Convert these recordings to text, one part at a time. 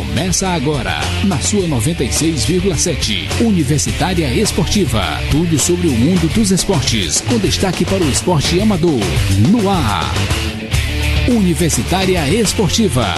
Começa agora, na sua 96,7. Universitária Esportiva. Tudo sobre o mundo dos esportes, com destaque para o esporte amador. No ar. Universitária Esportiva.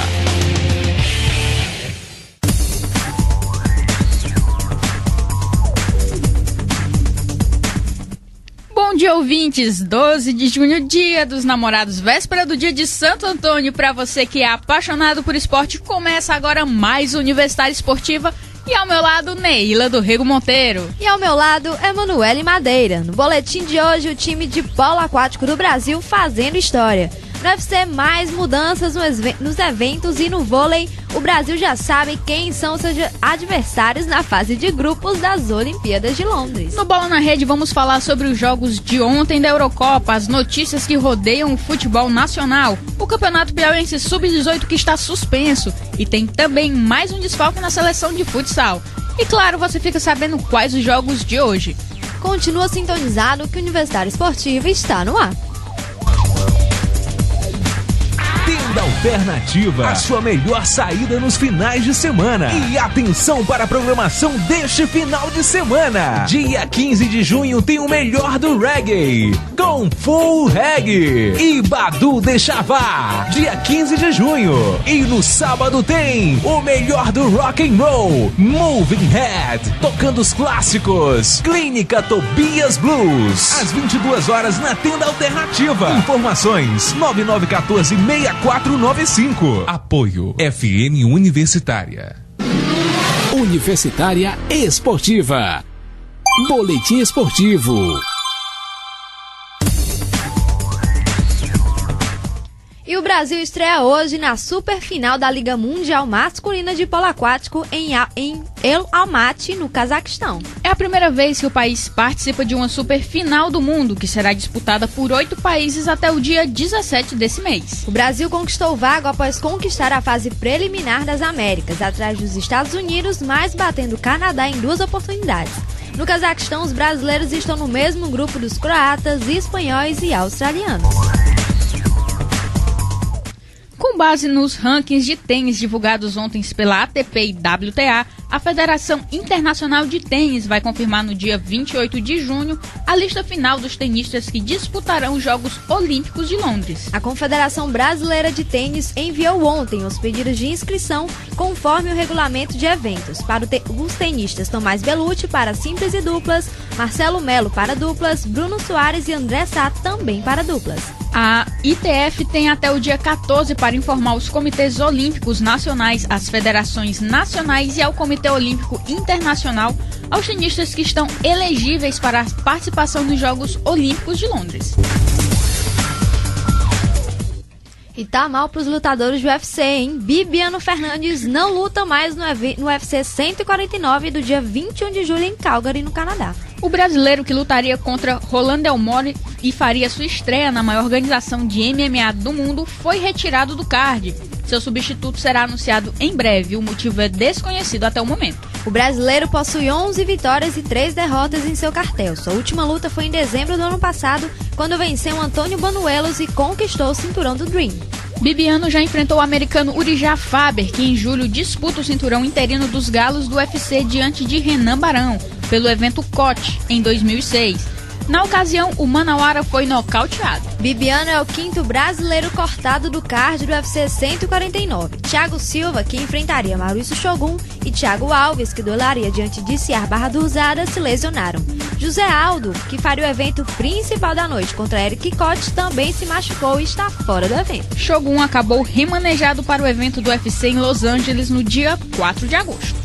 Bom dia, ouvintes. 12 de junho, dia dos namorados, véspera do dia de Santo Antônio. Para você que é apaixonado por esporte, começa agora mais Universitária Esportiva. E ao meu lado, Neila do Rego Monteiro. E ao meu lado, Emanuele Madeira. No boletim de hoje, o time de polo aquático do Brasil fazendo história. No UFC, mais mudanças nos eventos, e no vôlei, o Brasil já sabe quem são seus adversários na fase de grupos das Olimpíadas de Londres. No Bola na Rede, vamos falar sobre os jogos de ontem da Eurocopa, as notícias que rodeiam o futebol nacional, o Campeonato Piauiense Sub-18 que está suspenso, e tem também mais um desfalque na seleção de futsal. E claro, você fica sabendo quais os jogos de hoje. Continua sintonizado que o Universitário Esportivo está no ar. Tenda Alternativa, a sua melhor saída nos finais de semana. E atenção para a programação deste final de semana. Dia 15 de junho tem o melhor do reggae, com Full Reggae e Badu de Chavá. Dia 15 de junho. E no sábado tem o melhor do rock and roll, Moving Head, tocando os clássicos, Clínica Tobias Blues. Às 22 horas na Tenda Alternativa. Informações 9914-6495. Apoio FM Universitária. Universitária Esportiva. Boletim Esportivo. E o Brasil estreia hoje na superfinal da Liga Mundial Masculina de Polo Aquático em El Almaty, no Cazaquistão. É a primeira vez que o país participa de uma superfinal do mundo, que será disputada por 8 países até o dia 17 desse mês. O Brasil conquistou vaga após conquistar a fase preliminar das Américas, atrás dos Estados Unidos, mas batendo o Canadá em 2 oportunidades. No Cazaquistão, os brasileiros estão no mesmo grupo dos croatas, espanhóis e australianos. Com base nos rankings de tênis divulgados ontem pela ATP e WTA, a Federação Internacional de Tênis vai confirmar no dia 28 de junho a lista final dos tenistas que disputarão os Jogos Olímpicos de Londres. A Confederação Brasileira de Tênis enviou ontem os pedidos de inscrição conforme o regulamento de eventos. Para os tenistas Tomás Bellucci para simples e duplas, Marcelo Melo para duplas, Bruno Soares e André Sá também para duplas. A ITF tem até o dia 14 para informar os comitês olímpicos nacionais, as federações nacionais e ao Comitê Olímpico Internacional aos tenistas que estão elegíveis para a participação nos Jogos Olímpicos de Londres. E tá mal pros lutadores do UFC, hein? Bibiano Fernandes não luta mais no UFC 149 do dia 21 de julho em Calgary, no Canadá. O brasileiro que lutaria contra Roland Delmore e faria sua estreia na maior organização de MMA do mundo foi retirado do card. Seu substituto será anunciado em breve, o motivo é desconhecido até o momento. O brasileiro possui 11 vitórias e 3 derrotas em seu cartel. Sua última luta foi em dezembro do ano passado, quando venceu Antônio Banuelos e conquistou o cinturão do Dream. Bibiano já enfrentou o americano Urijah Faber, que em julho disputa o cinturão interino dos galos do UFC diante de Renan Barão, pelo evento COT, em 2006. Na ocasião, o manauara foi nocauteado. Bibiano é o 5º brasileiro cortado do card do UFC 149. Thiago Silva, que enfrentaria Maurício Shogun, e Thiago Alves, que duelaria diante de Ciar Barra do Usada, se lesionaram. José Aldo, que faria o evento principal da noite contra Eric Cote, também se machucou e está fora do evento. Shogun acabou remanejado para o evento do UFC em Los Angeles no dia 4 de agosto.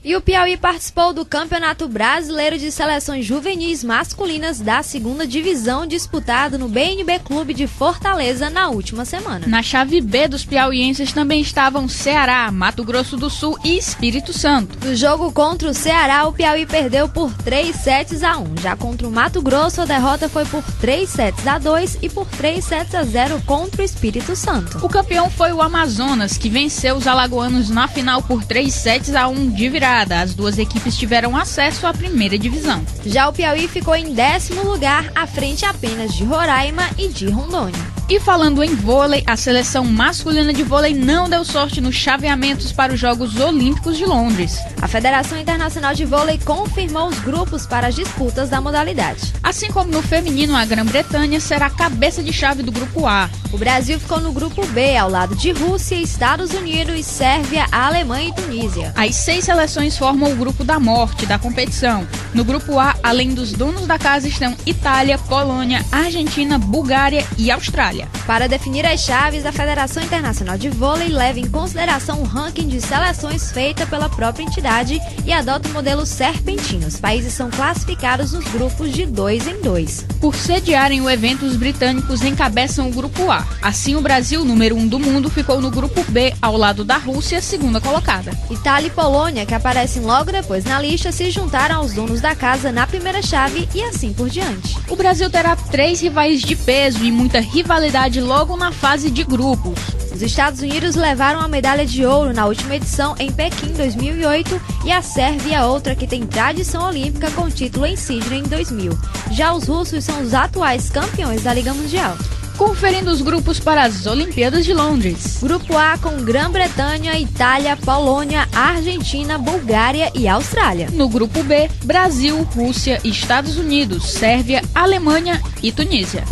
E o Piauí participou do Campeonato Brasileiro de Seleções Juvenis Masculinas da 2ª Divisão, disputado no BNB Clube de Fortaleza na última semana. Na chave B dos piauienses também estavam Ceará, Mato Grosso do Sul e Espírito Santo. No jogo contra o Ceará, o Piauí perdeu por 3-1. Já contra o Mato Grosso, a derrota foi por 3-2 e por 3-0 contra o Espírito Santo. O campeão foi o Amazonas, que venceu os alagoanos na final por 3-1 de virada. As duas equipes tiveram acesso à primeira divisão. Já o Piauí ficou em 10º lugar, à frente apenas de Roraima e de Rondônia. E falando em vôlei, a seleção masculina de vôlei não deu sorte nos chaveamentos para os Jogos Olímpicos de Londres. A Federação Internacional de Vôlei confirmou os grupos para as disputas da modalidade. Assim como no feminino, a Grã-Bretanha será a cabeça de chave do grupo A. O Brasil ficou no grupo B, ao lado de Rússia, Estados Unidos, Sérvia, Alemanha e Tunísia. As 6 seleções formam o grupo da morte da competição. No grupo A, além dos donos da casa, estão Itália, Polônia, Argentina, Bulgária e Austrália. Para definir as chaves, a Federação Internacional de Vôlei leva em consideração o ranking de seleções feita pela própria entidade e adota o modelo serpentino. Os países são classificados nos grupos de 2 em 2. Por sediarem o evento, os britânicos encabeçam o grupo A. Assim, o Brasil, número 1 do mundo, ficou no grupo B, ao lado da Rússia, segunda colocada. Itália e Polônia, que aparecem logo depois na lista, se juntaram aos donos da casa na primeira chave e assim por diante. O Brasil terá 3 rivais de peso e muita rivalidade logo na fase de grupos. Os Estados Unidos levaram a medalha de ouro na última edição em Pequim 2008 e a Sérvia, outra que tem tradição olímpica, com título em Sydney em 2000. Já os russos são os atuais campeões da Liga Mundial. Conferindo os grupos para as Olimpíadas de Londres. Grupo A com Grã-Bretanha, Itália, Polônia, Argentina, Bulgária e Austrália. No grupo B, Brasil, Rússia, Estados Unidos, Sérvia, Alemanha e Tunísia.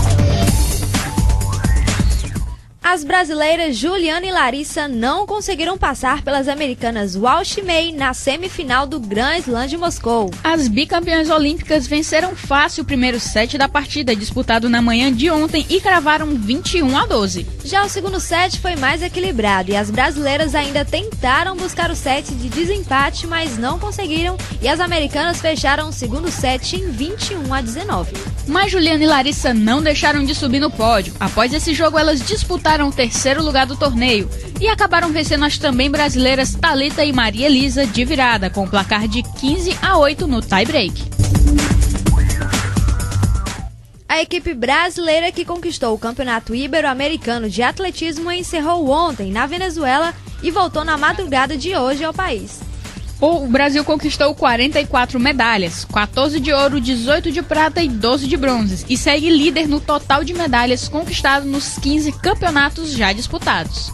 As brasileiras Juliana e Larissa não conseguiram passar pelas americanas Walsh e May na semifinal do Grand Slam de Moscou. As bicampeãs olímpicas venceram fácil o primeiro set da partida, disputado na manhã de ontem, e cravaram 21-12. Já o segundo set foi mais equilibrado e as brasileiras ainda tentaram buscar o set de desempate, mas não conseguiram, e as americanas fecharam o segundo set em 21-19. Mas Juliana e Larissa não deixaram de subir no pódio. Após esse jogo, elas disputaram o terceiro lugar do torneio e acabaram vencendo as também brasileiras Thalita e Maria Elisa de virada, com o placar de 15-8 no tie-break. A equipe brasileira que conquistou o Campeonato Ibero-Americano de Atletismo encerrou ontem na Venezuela e voltou na madrugada de hoje ao país. O Brasil conquistou 44 medalhas, 14 de ouro, 18 de prata e 12 de bronze, e segue líder no total de medalhas conquistadas nos 15 campeonatos já disputados.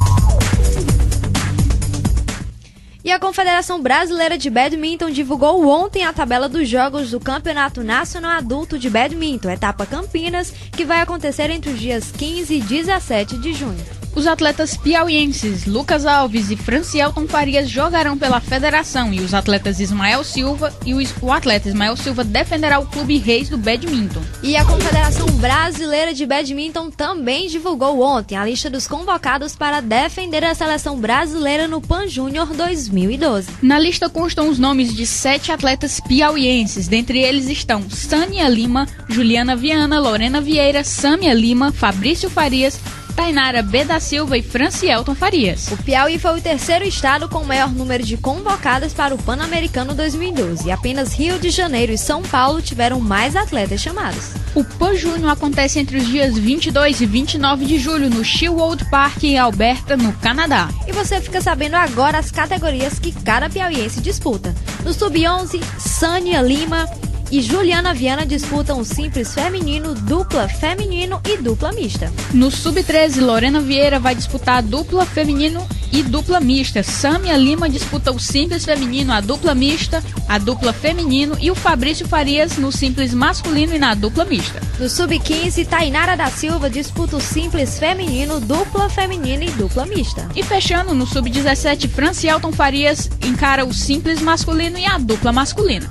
E a Confederação Brasileira de Badminton divulgou ontem a tabela dos jogos do Campeonato Nacional Adulto de Badminton, etapa Campinas, que vai acontecer entre os dias 15 e 17 de junho. Os atletas piauienses Lucas Alves e Francielton Farias jogarão pela federação e os atletas Ismael Silva e o atleta Ismael Silva defenderá o Clube Reis do Badminton. E a Confederação Brasileira de Badminton também divulgou ontem a lista dos convocados para defender a seleção brasileira no Pan Júnior 2012. Na lista constam os nomes de 7 atletas piauienses, dentre eles estão Sânia Lima, Juliana Viana, Lorena Vieira, Sâmia Lima, Fabrício Farias, Tainara B. da Silva e Francielton Farias. O Piauí foi o terceiro estado com o maior número de convocadas para o Pan-Americano 2012 e apenas Rio de Janeiro e São Paulo tiveram mais atletas chamados. O Pan Júnior acontece entre os dias 22 e 29 de julho no Sherwood Park em Alberta, no Canadá. E você fica sabendo agora as categorias que cada piauiense disputa. No Sub-11, Sânia Lima e Juliana Viana disputam o simples feminino, dupla feminino e dupla mista. No Sub-13, Lorena Vieira vai disputar a dupla feminino e dupla mista. Sâmia Lima disputa o simples feminino, a dupla mista, a dupla feminino e o Fabrício Farias no simples masculino e na dupla mista. No Sub-15, Tainara da Silva disputa o simples feminino, dupla feminina e dupla mista. E fechando, no Sub-17, Francielton Farias encara o simples masculino e a dupla masculina.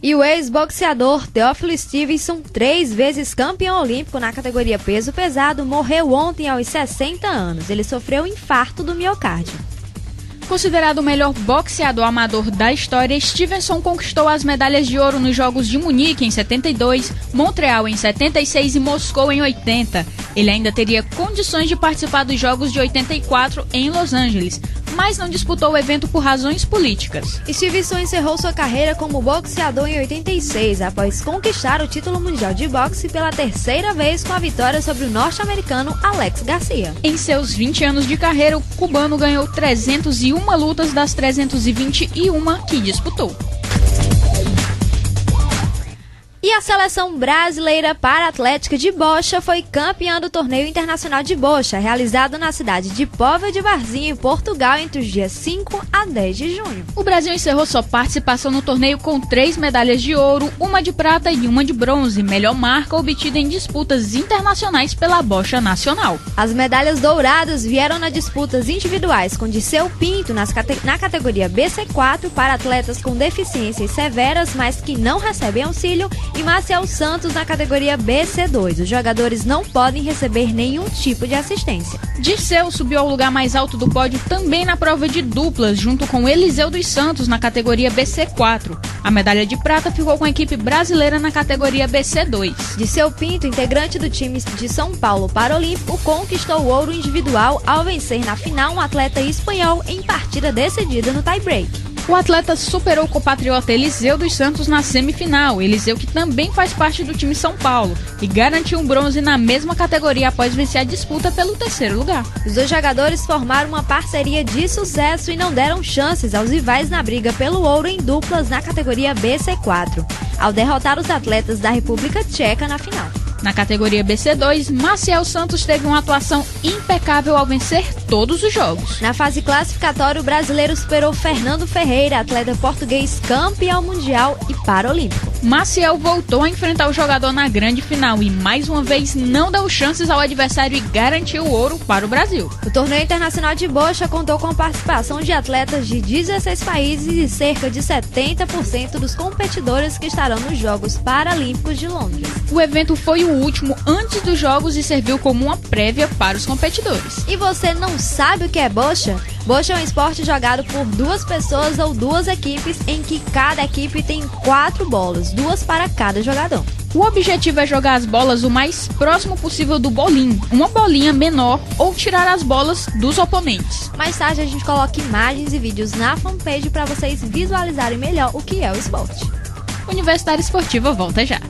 E o ex-boxeador Teófilo Stevenson, 3 vezes campeão olímpico na categoria peso pesado, morreu ontem aos 60 anos. Ele sofreu um infarto do miocárdio. Considerado o melhor boxeador amador da história, Stevenson conquistou as medalhas de ouro nos Jogos de Munique em 72, Montreal em 76 e Moscou em 80. Ele ainda teria condições de participar dos Jogos de 84 em Los Angeles, mas não disputou o evento por razões políticas. Stevenson encerrou sua carreira como boxeador em 86, após conquistar o título mundial de boxe pela terceira vez com a vitória sobre o norte-americano Alex Garcia. Em seus 20 anos de carreira, o cubano ganhou 301 lutas das 321 que disputou. E a seleção brasileira para-atlética de bocha foi campeã do torneio internacional de bocha, realizado na cidade de Póvoa de Varzim, em Portugal, entre os dias 5 a 10 de junho. O Brasil encerrou sua participação no torneio com 3 medalhas de ouro, uma de prata e uma de bronze, melhor marca obtida em disputas internacionais pela bocha nacional. As medalhas douradas vieram nas disputas individuais, com Dirceu Pinto na categoria BC4 para atletas com deficiências severas, mas que não recebem auxílio, e Maciel Santos na categoria BC2. Os jogadores não podem receber nenhum tipo de assistência. Dirceu subiu ao lugar mais alto do pódio também na prova de duplas, junto com Eliseu dos Santos na categoria BC4. A medalha de prata ficou com a equipe brasileira na categoria BC2. Dirceu Pinto, integrante do time de São Paulo Paralímpico, conquistou o ouro individual ao vencer na final um atleta espanhol em partida decidida no tie-break. O atleta superou o compatriota Eliseu dos Santos na semifinal, Eliseu que também faz parte do time São Paulo, e garantiu um bronze na mesma categoria após vencer a disputa pelo 3º lugar. Os dois jogadores formaram uma parceria de sucesso e não deram chances aos rivais na briga pelo ouro em duplas na categoria BC4, ao derrotar os atletas da República Tcheca na final. Na categoria BC2, Maciel Santos teve uma atuação impecável ao vencer todos os jogos. Na fase classificatória, o brasileiro superou Fernando Ferreira, atleta português campeão mundial e paralímpico. Maciel voltou a enfrentar o jogador na grande final e, mais uma vez, não deu chances ao adversário e garantiu o ouro para o Brasil. O torneio internacional de bocha contou com a participação de atletas de 16 países e cerca de 70% dos competidores que estarão nos Jogos Paralímpicos de Londres. O evento foi o último antes dos Jogos e serviu como uma prévia para os competidores. E você não sabe o que é bocha? Bocha é um esporte jogado por 2 pessoas ou 2 equipes, em que cada equipe tem 4 bolas, 2 para cada jogador. O objetivo é jogar as bolas o mais próximo possível do bolinho, uma bolinha menor, ou tirar as bolas dos oponentes. Mais tarde a gente coloca imagens e vídeos na fanpage para vocês visualizarem melhor o que é o esporte. Universitária Esportiva volta já.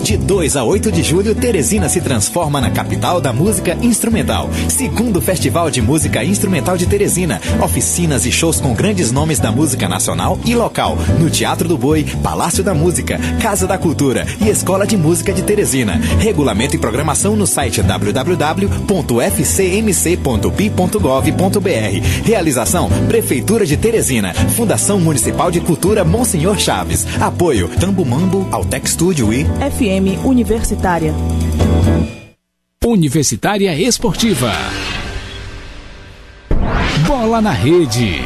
De 2 a 8 de julho, Teresina se transforma na capital da música instrumental. Segundo Festival de Música Instrumental de Teresina. Oficinas e shows com grandes nomes da música nacional e local. No Teatro do Boi, Palácio da Música, Casa da Cultura e Escola de Música de Teresina. Regulamento e programação no site www.fcmc.pi.gov.br. Realização: Prefeitura de Teresina. Fundação Municipal de Cultura Monsenhor Chaves. Apoio: Tambo Mambo, Altec Studio e FM Universitária. Universitária Esportiva. Bola na rede.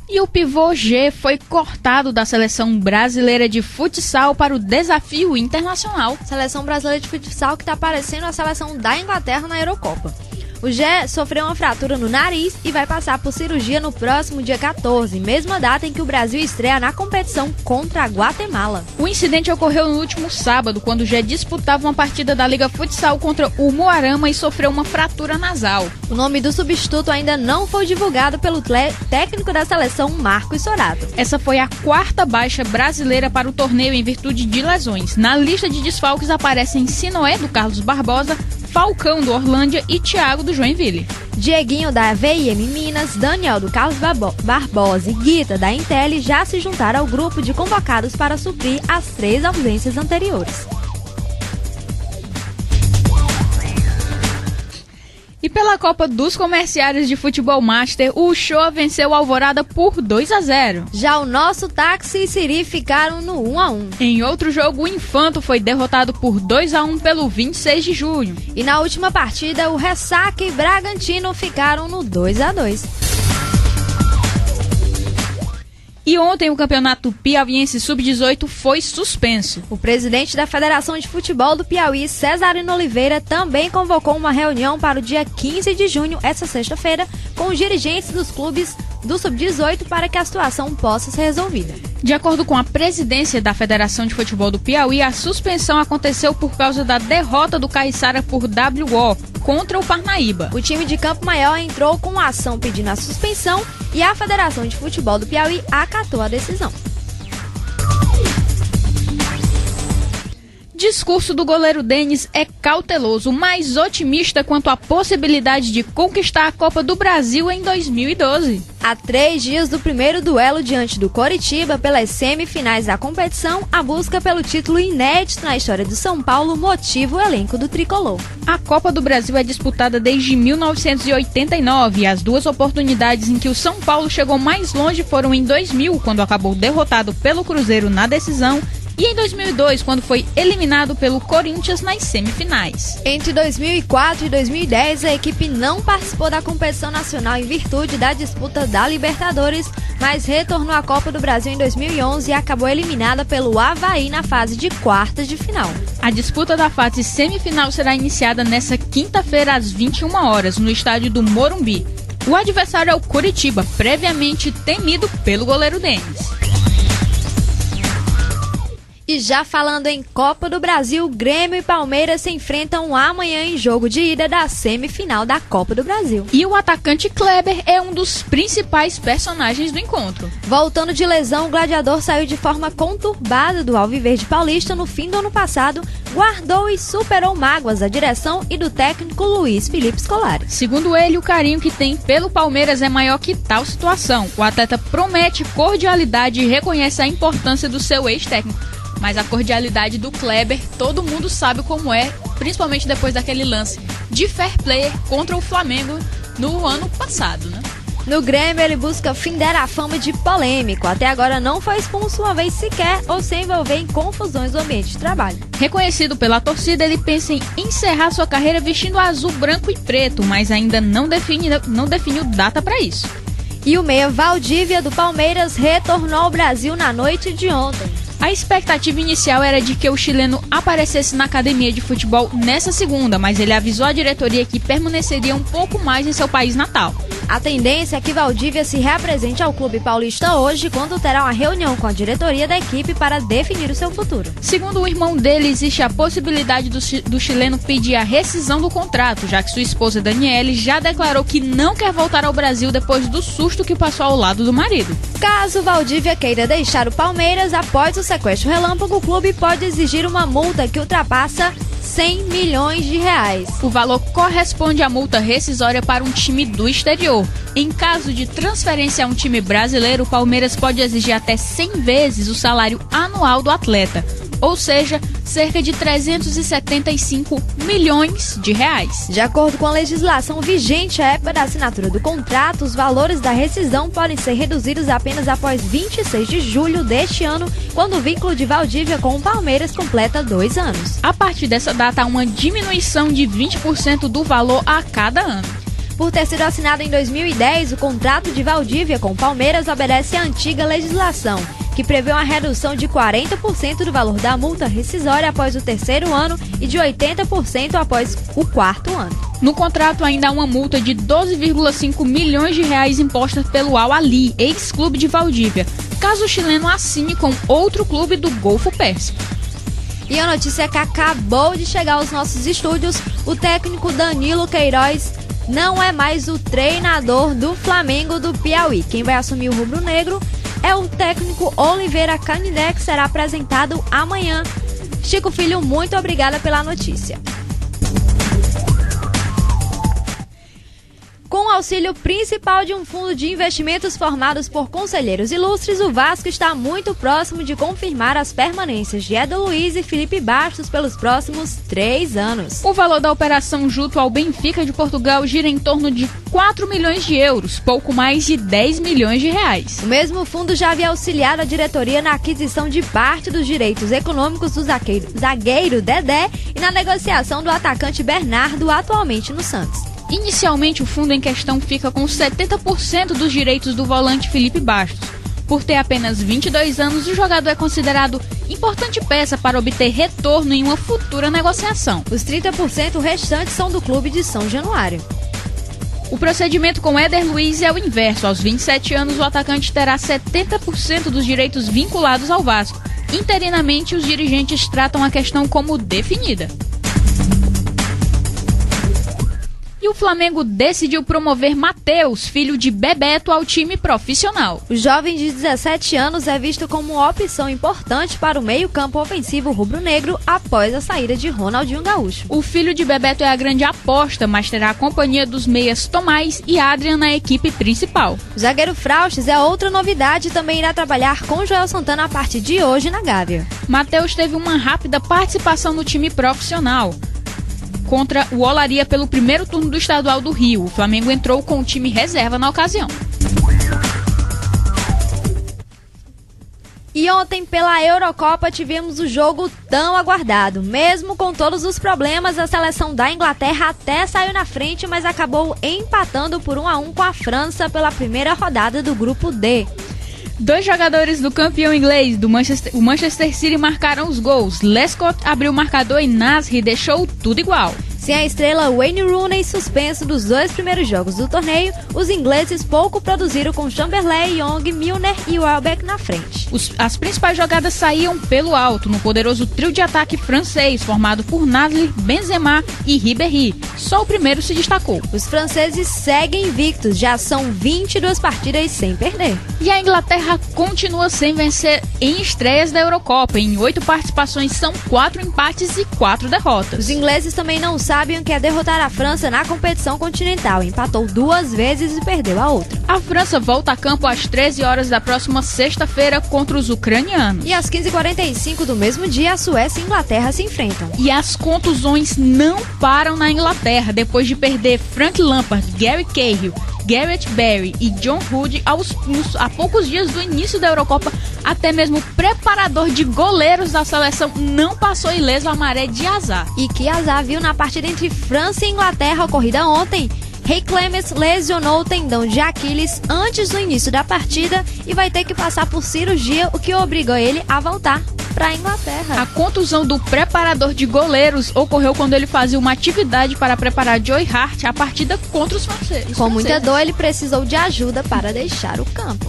E o pivô G foi cortado da seleção brasileira de futsal para o desafio internacional. Seleção brasileira de futsal que está parecendo a seleção da Inglaterra na Eurocopa. O Gé sofreu uma fratura no nariz e vai passar por cirurgia no próximo dia 14, mesma data em que o Brasil estreia na competição contra a Guatemala. O incidente ocorreu no último sábado, quando o Gé disputava uma partida da Liga Futsal contra o Moarama e sofreu uma fratura nasal. O nome do substituto ainda não foi divulgado pelo técnico da seleção, Marcos Sorato. Essa foi a 4ª baixa brasileira para o torneio em virtude de lesões. Na lista de desfalques aparecem Sinoé, do Carlos Barbosa, Falcão, do Orlândia, e Thiago, do Joinville. Dieguinho, da VIM Minas, Daniel, do Carlos Barbosa e Guita, da Intel, já se juntaram ao grupo de convocados para suprir as 3 ausências anteriores. E pela Copa dos Comerciários de Futebol Master, o Show venceu o Alvorada por 2-0. Já o nosso Táxi e Siri ficaram no 1-1. Em outro jogo, o Infanto foi derrotado por 2-1 pelo 26 de junho. E na última partida, o Ressaca e Bragantino ficaram no 2-2. E ontem o campeonato piauiense sub-18 foi suspenso. O presidente da Federação de Futebol do Piauí, Cesarino Oliveira, também convocou uma reunião para o dia 15 de junho, essa sexta-feira, com os dirigentes dos clubes do sub-18 para que a situação possa ser resolvida. De acordo com a presidência da Federação de Futebol do Piauí, a suspensão aconteceu por causa da derrota do Caiçara por WO contra o Parnaíba. O time de Campo Maior entrou com uma ação pedindo a suspensão e a Federação de Futebol do Piauí acatou a decisão. Discurso do goleiro Denis é cauteloso, mas otimista quanto à possibilidade de conquistar a Copa do Brasil em 2012. Há 3 dias do primeiro duelo diante do Coritiba pelas semifinais da competição, a busca pelo título inédito na história do São Paulo motiva o elenco do tricolor. A Copa do Brasil é disputada desde 1989 e as 2 oportunidades em que o São Paulo chegou mais longe foram em 2000, quando acabou derrotado pelo Cruzeiro na decisão, e em 2002, quando foi eliminado pelo Corinthians nas semifinais. Entre 2004 e 2010, a equipe não participou da competição nacional em virtude da disputa da Libertadores, mas retornou à Copa do Brasil em 2011 e acabou eliminada pelo Avaí na fase de quartas de final. A disputa da fase semifinal será iniciada nesta quinta-feira às 21 horas, no estádio do Morumbi. O adversário é o Coritiba, previamente temido pelo goleiro Denis. E já falando em Copa do Brasil, Grêmio e Palmeiras se enfrentam amanhã em jogo de ida da semifinal da Copa do Brasil. E o atacante Kleber é um dos principais personagens do encontro. Voltando de lesão, o gladiador saiu de forma conturbada do Alviverde Paulista no fim do ano passado, guardou e superou mágoas da direção e do técnico Luiz Felipe Scolari. Segundo ele, o carinho que tem pelo Palmeiras é maior que tal situação. O atleta promete cordialidade e reconhece a importância do seu ex-técnico. Mas a cordialidade do Kleber, todo mundo sabe como é, principalmente depois daquele lance de fair play contra o Flamengo no ano passado, né? No Grêmio, ele busca findar a fama de polêmico. Até agora não foi expulso uma vez sequer ou se envolver em confusões no ambiente de trabalho. Reconhecido pela torcida, ele pensa em encerrar sua carreira vestindo azul, branco e preto, mas ainda não definiu data para isso. E o meia Valdívia do Palmeiras retornou ao Brasil na noite de ontem. A expectativa inicial era de que o chileno aparecesse na academia de futebol nessa segunda, mas ele avisou a diretoria que permaneceria um pouco mais em seu país natal. A tendência é que Valdívia se reapresente ao clube paulista hoje, quando terá uma reunião com a diretoria da equipe para definir o seu futuro. Segundo o irmão dele, existe a possibilidade do chileno pedir a rescisão do contrato, já que sua esposa Daniele já declarou que não quer voltar ao Brasil depois do susto que passou ao lado do marido. Caso Valdívia queira deixar o Palmeiras após o sequestro relâmpago, o clube pode exigir uma multa que ultrapassa 100 milhões de reais. O valor corresponde à multa rescisória para um time do exterior. Em caso de transferência a um time brasileiro, o Palmeiras pode exigir até 100 vezes o salário anual do atleta, ou seja, cerca de 375 milhões de reais. De acordo com a legislação vigente à época da assinatura do contrato, os valores da rescisão podem ser reduzidos apenas após 26 de julho deste ano, quando o vínculo de Valdívia com o Palmeiras completa 2 anos. A partir dessa data, há uma diminuição de 20% do valor a cada ano. Por ter sido assinado em 2010, o contrato de Valdívia com o Palmeiras obedece à antiga legislação, que prevê uma redução de 40% do valor da multa rescisória após o 3º ano e de 80% após o 4º ano. No contrato ainda há uma multa de 12,5 milhões de reais imposta pelo Al Ahly, ex-clube de Valdívia, caso o chileno assine com outro clube do Golfo Pérsico. E a notícia que acabou de chegar aos nossos estúdios, o técnico Danilo Queiroz não é mais o treinador do Flamengo do Piauí. Quem vai assumir o rubro-negro é o técnico Oliveira Canindé, que será apresentado amanhã. Chico Filho, muito obrigada pela notícia. Com o auxílio principal de um fundo de investimentos formados por conselheiros ilustres, o Vasco está muito próximo de confirmar as permanências de Edu Luiz e Felipe Bastos pelos próximos 3 anos. O valor da operação junto ao Benfica de Portugal gira em torno de 4 milhões de euros, pouco mais de 10 milhões de reais. O mesmo fundo já havia auxiliado a diretoria na aquisição de parte dos direitos econômicos do zagueiro Dedé e na negociação do atacante Bernardo, atualmente no Santos. Inicialmente, o fundo em questão fica com 70% dos direitos do volante Felipe Bastos. Por ter apenas 22 anos, o jogador é considerado importante peça para obter retorno em uma futura negociação. Os 30% restantes são do clube de São Januário. O procedimento com Éder Luiz é o inverso. Aos 27 anos, o atacante terá 70% dos direitos vinculados ao Vasco. Interinamente, os dirigentes tratam a questão como definida. E o Flamengo decidiu promover Matheus, filho de Bebeto, ao time profissional. O jovem de 17 anos é visto como uma opção importante para o meio-campo ofensivo rubro-negro após a saída de Ronaldinho Gaúcho. O filho de Bebeto é a grande aposta, mas terá a companhia dos meias Tomás e Adrian na equipe principal. O zagueiro Frauches é outra novidade e também irá trabalhar com Joel Santana a partir de hoje na Gávea. Matheus teve uma rápida participação no time profissional contra o Olaria pelo primeiro turno do Estadual do Rio. O Flamengo entrou com o time reserva na ocasião. E ontem, pela Eurocopa, tivemos o jogo tão aguardado. Mesmo com todos os problemas, a seleção da Inglaterra até saiu na frente, mas acabou empatando por 1-1 com a França pela primeira rodada do Grupo D. 2 jogadores do campeão inglês, do Manchester City, marcaram os gols. Lescott abriu o marcador e Nasri deixou tudo igual. Sem a estrela Wayne Rooney suspenso dos 2 primeiros jogos do torneio, os ingleses pouco produziram com Chamberlain, Young, Milner e Welbeck na frente. As principais jogadas saíam pelo alto, no poderoso trio de ataque francês, formado por Nasri, Benzema e Ribéry. Só o primeiro se destacou. Os franceses seguem invictos, já são 22 partidas sem perder. E a Inglaterra continua sem vencer em estreias da Eurocopa. Em 8 participações são 4 empates e 4 derrotas. Os ingleses também não sabem o que é derrotar a França na competição continental. Empatou 2 vezes e perdeu a outra. A França volta a campo às 13 horas da próxima sexta-feira contra os ucranianos. E às 15h45 do mesmo dia, a Suécia e a Inglaterra se enfrentam. E as contusões não param na Inglaterra. Depois de perder Frank Lampard, Gary Cahill, Gareth Barry e John Hood a poucos dias do início da Eurocopa, até mesmo o preparador de goleiros da seleção não passou ileso a maré de azar. E que azar, viu? Na partida entre França e Inglaterra ocorrida ontem, Ray Clemens lesionou o tendão de Aquiles antes do início da partida e vai ter que passar por cirurgia, o que obrigou ele a voltar para a Inglaterra. A contusão do preparador de goleiros ocorreu quando ele fazia uma atividade para preparar Joe Hart a partida contra os franceses. Com muita dor, ele precisou de ajuda para deixar o campo.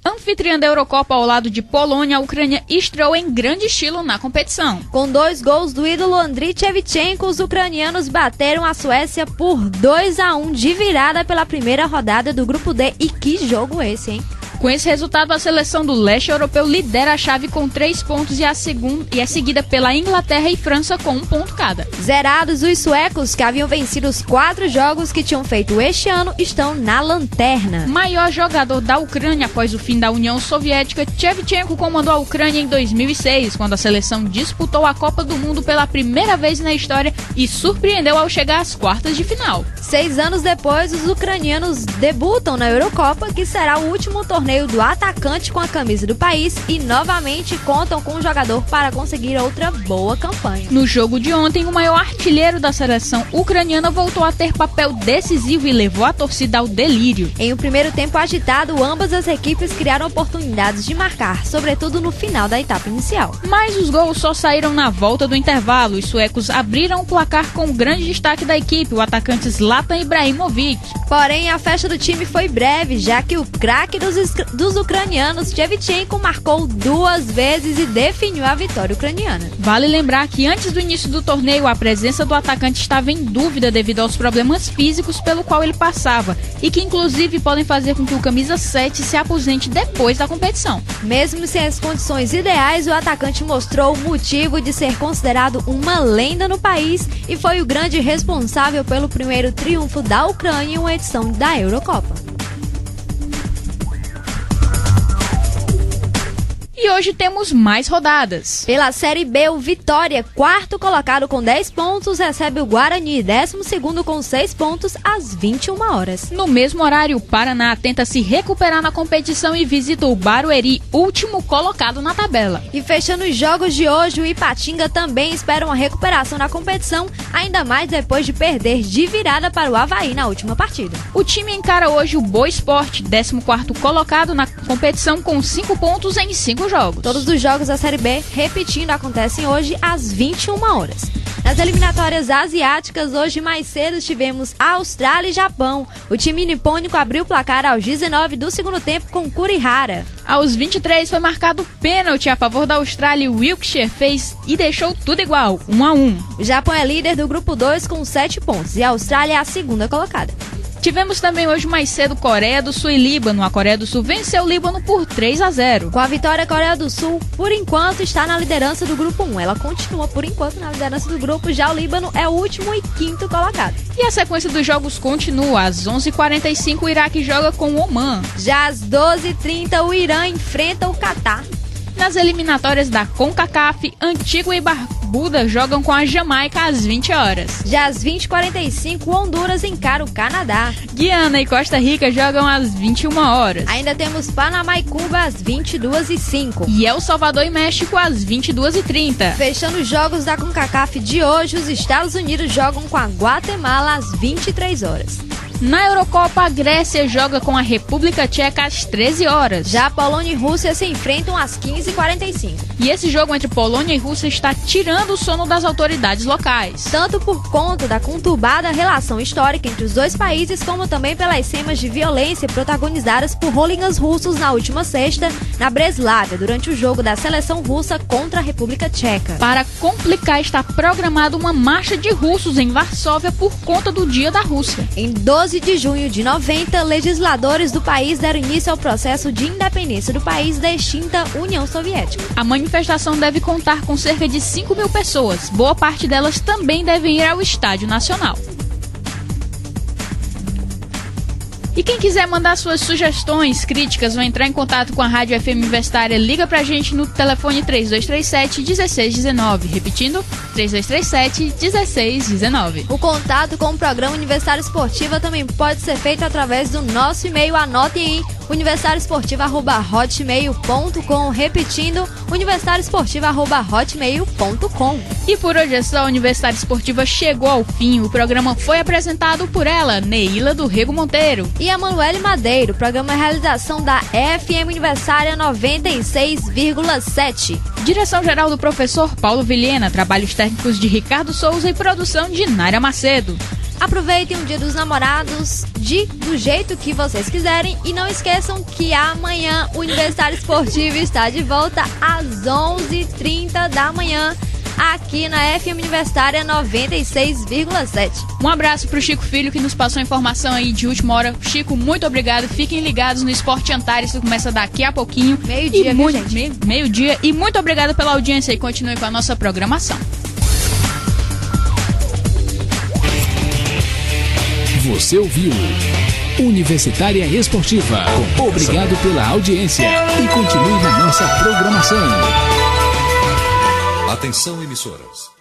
Anfitriã da Eurocopa ao lado de Polônia, a Ucrânia estreou em grande estilo na competição. Com 2 gols do ídolo Andriy Shevchenko, os ucranianos bateram a Suécia por 2-1 de virada pela primeira rodada do Grupo D. E que jogo esse, hein? Com esse resultado, a seleção do leste europeu lidera a chave com 3 pontos e é seguida pela Inglaterra e França com 1 ponto cada. Zerados, os suecos, que haviam vencido os 4 jogos que tinham feito este ano, estão na lanterna. Maior jogador da Ucrânia após o fim da União Soviética, Shevchenko comandou a Ucrânia em 2006, quando a seleção disputou a Copa do Mundo pela primeira vez na história e surpreendeu ao chegar às quartas de final. 6 anos depois, os ucranianos debutam na Eurocopa, que será o último torneio do atacante com a camisa do país, e novamente contam com o jogador para conseguir outra boa campanha. No jogo de ontem, o maior artilheiro da seleção ucraniana voltou a ter papel decisivo e levou a torcida ao delírio. Em um primeiro tempo agitado, ambas as equipes criaram oportunidades de marcar, sobretudo no final da etapa inicial. Mas os gols só saíram na volta do intervalo. Os suecos abriram o placar com o grande destaque da equipe, o atacante Zlatan Ibrahimovic. Porém, a festa do time foi breve, já que o craque dos ucranianos, Shevchenko, marcou 2 vezes e definiu a vitória ucraniana. Vale lembrar que antes do início do torneio, a presença do atacante estava em dúvida devido aos problemas físicos pelo qual ele passava e que inclusive podem fazer com que o camisa 7 se aposente depois da competição. Mesmo sem as condições ideais, o atacante mostrou o motivo de ser considerado uma lenda no país e foi o grande responsável pelo primeiro triunfo da Ucrânia em uma edição da Eurocopa. E hoje temos mais rodadas. Pela Série B, o Vitória, 4º colocado com 10 pontos, recebe o Guarani, 12º com 6 pontos, às 21 horas. No mesmo horário, o Paraná tenta se recuperar na competição e visita o Barueri, último colocado na tabela. E fechando os jogos de hoje, o Ipatinga também espera uma recuperação na competição, ainda mais depois de perder de virada para o Avaí na última partida. O time encara hoje o Boa Esporte, 14º colocado na competição com 5 pontos em 5 jogos. jogos. Todos os jogos da Série B, repetindo, acontecem hoje às 21 horas. Nas eliminatórias asiáticas, hoje mais cedo tivemos Austrália e Japão. O time nipônico abriu o placar aos 19 do segundo tempo com Kurihara. Aos 23 foi marcado pênalti a favor da Austrália e o Wilkshire fez e deixou tudo igual, 1-1. O Japão é líder do grupo 2 com 7 pontos e a Austrália é a segunda colocada. Tivemos também hoje mais cedo Coreia do Sul e Líbano. A Coreia do Sul venceu o Líbano por 3-0. Com a vitória, a Coreia do Sul, por enquanto, está na liderança do grupo 1. Ela continua, por enquanto, na liderança do grupo. Já o Líbano é o último e quinto colocado. E a sequência dos jogos continua. Às 11h45, o Iraque joga com o Oman. Já às 12h30, o Irã enfrenta o Catar. Nas eliminatórias da CONCACAF, Antigua e Barbuda jogam com a Jamaica às 20 horas. Já às 20h45, Honduras encara o Canadá. Guiana e Costa Rica jogam às 21 horas. Ainda temos Panamá e Cuba às 22h05. E El Salvador e México às 22h30. Fechando os jogos da CONCACAF de hoje, os Estados Unidos jogam com a Guatemala às 23 horas. Na Eurocopa, a Grécia joga com a República Tcheca às 13 horas. Já Polônia e Rússia se enfrentam às 15h45. E esse jogo entre Polônia e Rússia está tirando o sono das autoridades locais. Tanto por conta da conturbada relação histórica entre os dois países, como também pelas cenas de violência protagonizadas por hooligans russos na última sexta, na Breslávia, durante o jogo da seleção russa contra a República Tcheca. Para complicar, está programada uma marcha de russos em Varsóvia por conta do Dia da Rússia. Em 12 de junho de 90, legisladores do país deram início ao processo de independência do país da extinta União Soviética. A manifestação deve contar com cerca de 5.000 pessoas. Boa parte delas também devem ir ao Estádio Nacional. E quem quiser mandar suas sugestões, críticas ou entrar em contato com a Rádio FM Universitária, liga pra gente no telefone 3237-1619. Repetindo, 3237-1619. O contato com o programa Universitário Esportiva também pode ser feito através do nosso e-mail. Anotem aí, universitarioesportiva@hotmail.com. Repetindo, universitarioesportiva@hotmail.com. E por hoje é só. A Universitária Esportiva chegou ao fim. O programa foi apresentado por ela, Neila do Rego Monteiro. E a Manuele Madeiro. O programa é realização da FM Universitária 96,7. Direção-geral do professor Paulo Vilhena, trabalhos técnicos de Ricardo Souza e produção de Nária Macedo. Aproveitem o Dia dos Namorados do jeito que vocês quiserem e não esqueçam que amanhã o Universitário Esportivo está de volta às 11h30 da manhã aqui na FM Universitária 96,7. Um abraço pro Chico Filho, que nos passou a informação aí de última hora. Chico, muito obrigado. Fiquem ligados no Esporte Antares, que começa daqui a pouquinho. Meio-dia, gente? Meio-dia. E muito obrigado pela audiência e continue com a nossa programação. Você ouviu Universitária Esportiva. Obrigado pela audiência e continue na nossa programação. Atenção, emissoras.